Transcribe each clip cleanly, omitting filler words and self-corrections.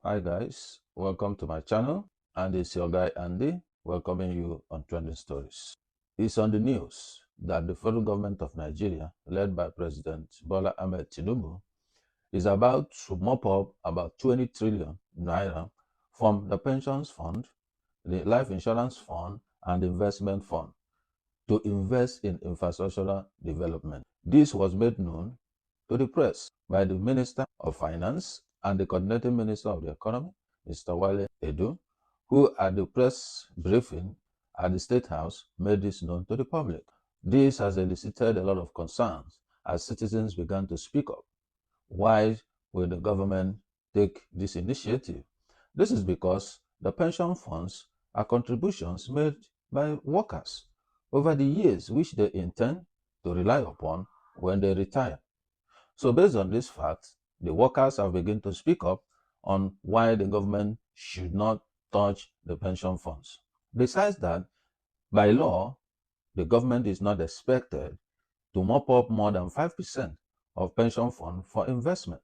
Hi guys, welcome to my channel, and it's your guy Andy welcoming you on Trending Stories. It's on the news that the federal government of Nigeria, led by President Bola Ahmed Tinubu, is about to mop up about 20 trillion naira from the pensions fund, the life insurance fund, and the investment fund to invest in infrastructural development. This was made known to the press by the Minister of Finance and the Coordinating Minister of the Economy, Mr. Wale Edu, who at the press briefing at the State House made this known to the public. This has elicited a lot of concerns as citizens began to speak up. Why will the government take this initiative? This is because the pension funds are contributions made by workers over the years which they intend to rely upon when they retire. So based on this fact, the workers have begun to speak up on why the government should not touch the pension funds. Besides that, by law, the government is not expected to mop up more than 5% of pension fund for investment.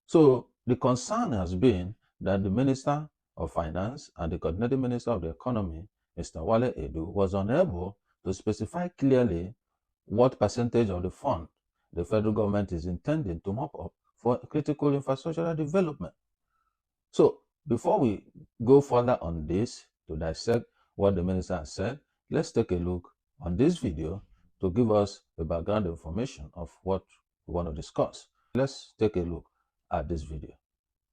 So the concern has been that the Minister of Finance and the Coordinating Minister of the Economy, Mr. Wale Edu, was unable to specify clearly what percentage of the fund the federal government is intending to mop up for critical infrastructural development. So before we go further on this to dissect what the minister has said, let's take a look on this video to give us the background information of what we want to discuss. Let's take a look at this video.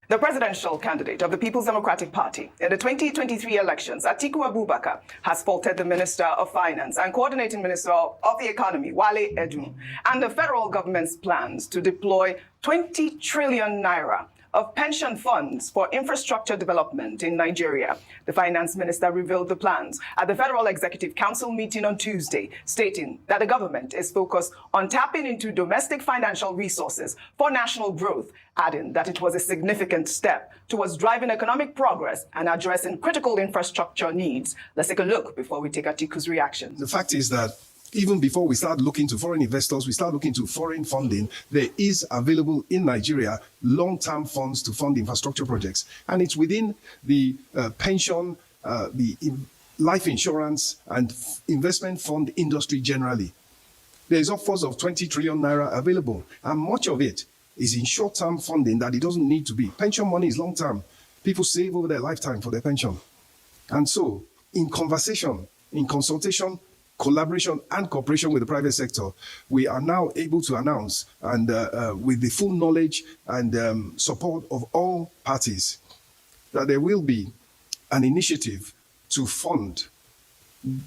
The presidential candidate of the People's Democratic Party in the 2023 elections, Atiku Abubakar, has faulted the Minister of Finance and Coordinating Minister of the Economy, Wale Edu, and the federal government's plans to deploy 20 trillion naira of pension funds for infrastructure development in Nigeria. The finance minister revealed the plans at the Federal Executive Council meeting on Tuesday, stating that the government is focused on tapping into domestic financial resources for national growth, adding that it was a significant step towards driving economic progress and addressing critical infrastructure needs. Let's take a look before we take Atiku's reaction. The fact is that even before we start looking to foreign investors, we start looking to foreign funding, there is available in Nigeria long-term funds to fund infrastructure projects. And it's within the pension, life insurance and investment fund industry generally. There is upwards of 20 trillion naira available, and much of it is in short-term funding that it doesn't need to be. Pension money is long-term. People save over their lifetime for their pension. And so, in conversation, in consultation, collaboration and cooperation with the private sector, we are now able to announce, and with the full knowledge and support of all parties, that there will be an initiative to fund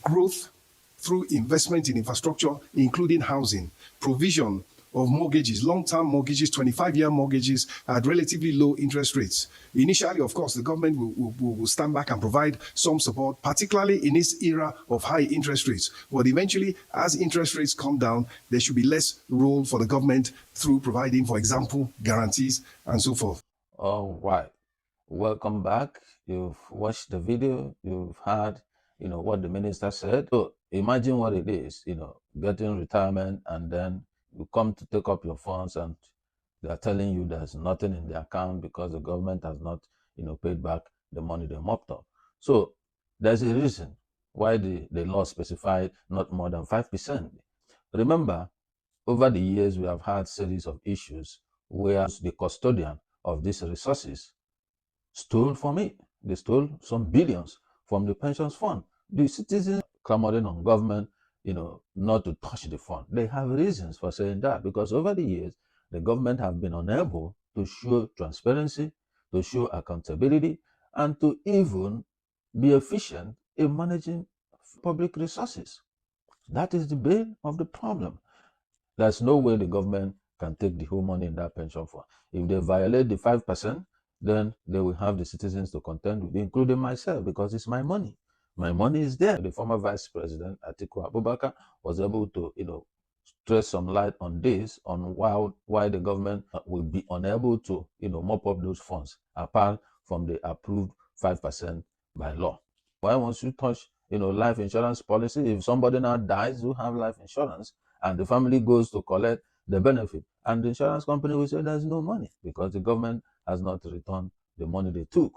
growth through investment in infrastructure, including housing, provision of mortgages, long-term mortgages, 25-year mortgages at relatively low interest rates. Initially, of course, the government will stand back and provide some support, particularly in this era of high interest rates. But eventually, as interest rates come down, there should be less role for the government through providing, for example, guarantees and so forth. All right. Welcome back. You've watched the video. You've heard, what the minister said. So imagine what it is, getting retirement and then you come to take up your funds and they are telling you there's nothing in the account because the government has not, paid back the money they mopped up. So there's a reason why the law specified not more than 5%. Remember, over the years, we have had series of issues where the custodian of these resources stole from it. They stole some billions from the pensions fund. The citizens clamoring on government not to touch the fund. They have reasons for saying that because over the years, the government have been unable to show transparency, to show accountability, and to even be efficient in managing public resources. That is the bane of the problem. There's no way the government can take the whole money in that pension fund. If they violate the 5%, then they will have the citizens to contend with, including myself, because it's my money. My money is there. The former Vice President Atiku Abubakar was able to, stress some light on this, on why the government will be unable to, mop up those funds, apart from the approved 5% by law. Why won't you touch, life insurance policy? If somebody now dies who have life insurance and the family goes to collect the benefit, and the insurance company will say there's no money because the government has not returned the money they took.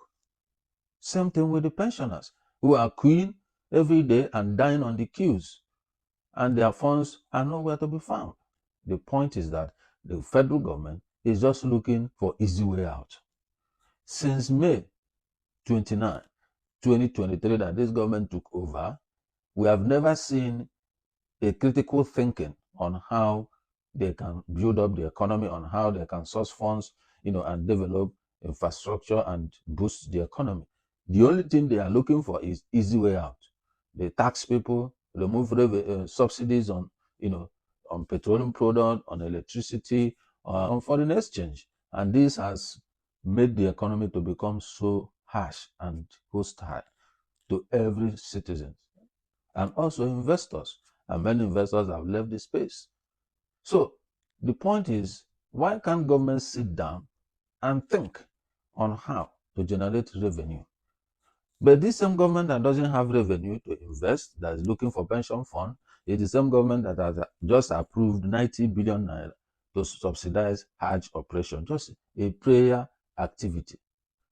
Same thing with the pensioners who are queuing every day and dying on the queues, and their funds are nowhere to be found. The point is that the federal government is just looking for easy way out. Since May 29, 2023, that this government took over, we have never seen a critical thinking on how they can build up the economy, on how they can source funds, and develop infrastructure and boost the economy. The only thing they are looking for is easy way out. They tax people, remove subsidies on, on petroleum product, on electricity, on foreign exchange, and this has made the economy to become so harsh and hostile to every citizen, and also investors. And many investors have left the space. So the point is, why can't government sit down and think on how to generate revenue? But this same government that doesn't have revenue to invest, that is looking for pension fund, is the same government that has just approved 90 billion naira to subsidize Hajj operation, just a prayer activity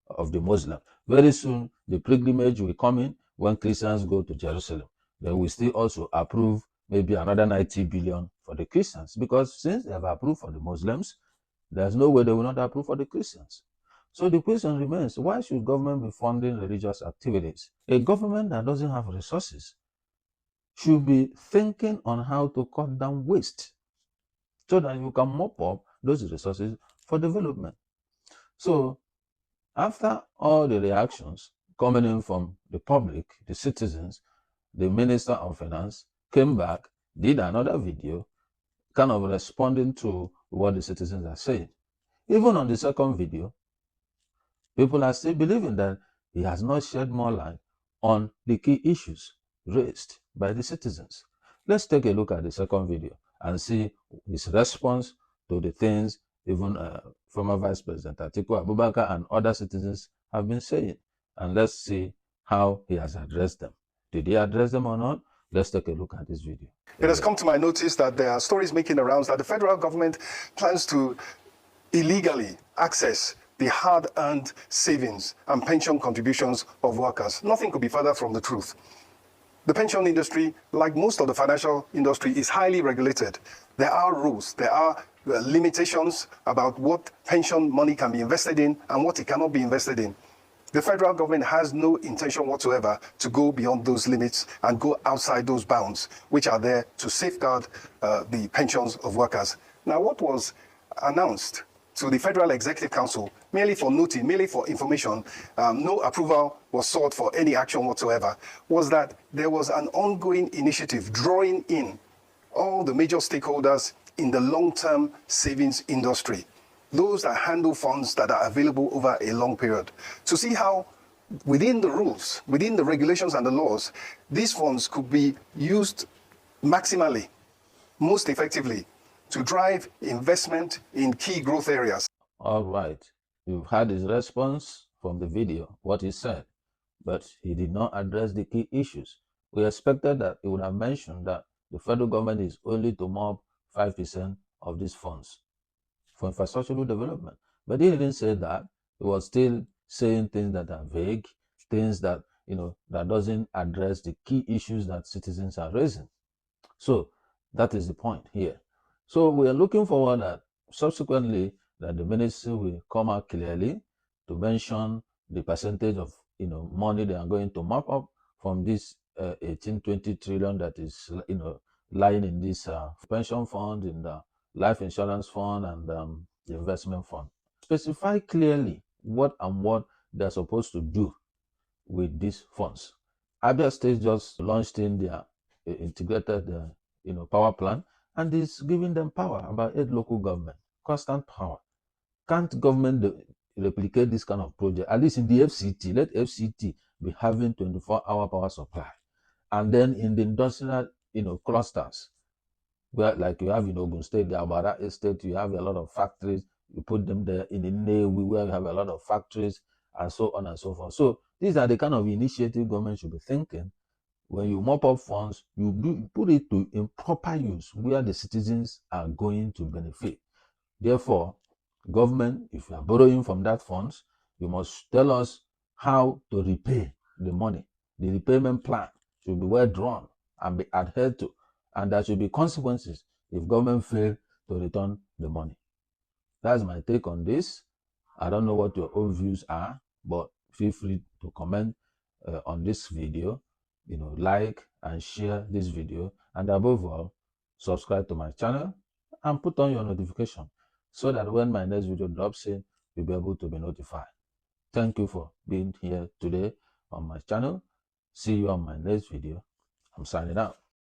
of the Muslim. Very soon, the pilgrimage will come in when Christians go to Jerusalem. They will still also approve maybe another 90 billion for the Christians, because since they have approved for the Muslims, there's no way they will not approve for the Christians. So the question remains, why should government be funding religious activities? A government that doesn't have resources should be thinking on how to cut down waste so that you can mop up those resources for development. So after all the reactions coming in from the public, the citizens, the Minister of Finance came back, did another video, kind of responding to what the citizens are saying. Even on the second video, people are still believing that he has not shed more light on the key issues raised by the citizens. Let's take a look at the second video and see his response to the things even former Vice President Atiku Abubakar and other citizens have been saying. And let's see how he has addressed them. Did he address them or not? Let's take a look at this video. It has come to my notice that there are stories making the rounds that the federal government plans to illegally access the hard-earned savings and pension contributions of workers. Nothing could be further from the truth. The pension industry, like most of the financial industry, is highly regulated. There are rules, there are limitations about what pension money can be invested in and what it cannot be invested in. The federal government has no intention whatsoever to go beyond those limits and go outside those bounds, which are there to safeguard the pensions of workers. Now, what was announced to the Federal Executive Council, merely for noting, merely for information, no approval was sought for any action whatsoever, was that there was an ongoing initiative drawing in all the major stakeholders in the long-term savings industry, those that handle funds that are available over a long period, to see how within the rules, within the regulations and the laws, these funds could be used maximally, most effectively, to drive investment in key growth areas. All right. You've heard his response from the video, what he said, but he did not address the key issues. We expected that he would have mentioned that the federal government is only to mop 5% of these funds for infrastructural development. But he didn't say that. He was still saying things that are vague, things that, that doesn't address the key issues that citizens are raising. So that is the point here. So we are looking forward that subsequently that the ministry will come out clearly to mention the percentage of money they are going to mop up from this 18-20 trillion that is lying in this pension fund, in the life insurance fund, and the investment fund. Specify clearly what they're supposed to do with these funds. Abia State just launched in their integrated power plant, and is giving them power, about 8 local government, constant power. Can't government replicate this kind of project? At least in the FCT, let FCT be having 24-hour power supply. And then in the industrial clusters, where like you have in Ogun State, the Abara Estate, you have a lot of factories, you put them there. In the Nnewi, where you have a lot of factories, and so on and so forth. So these are the kind of initiative government should be thinking. When you mop up funds, you put it in proper use where the citizens are going to benefit. Therefore, government, if you are borrowing from that funds, You must tell us how to repay the money. The repayment plan should be well drawn and be adhered to, and there should be consequences if government fail to return the money. That's my take on this. I don't know what your own views are, but feel free to comment on this video, like and share this video, and above all, subscribe to my channel and put on your notification so that when my next video drops in, you'll be able to be notified. Thank you for being here today on my channel. See you on my next video. I'm signing out.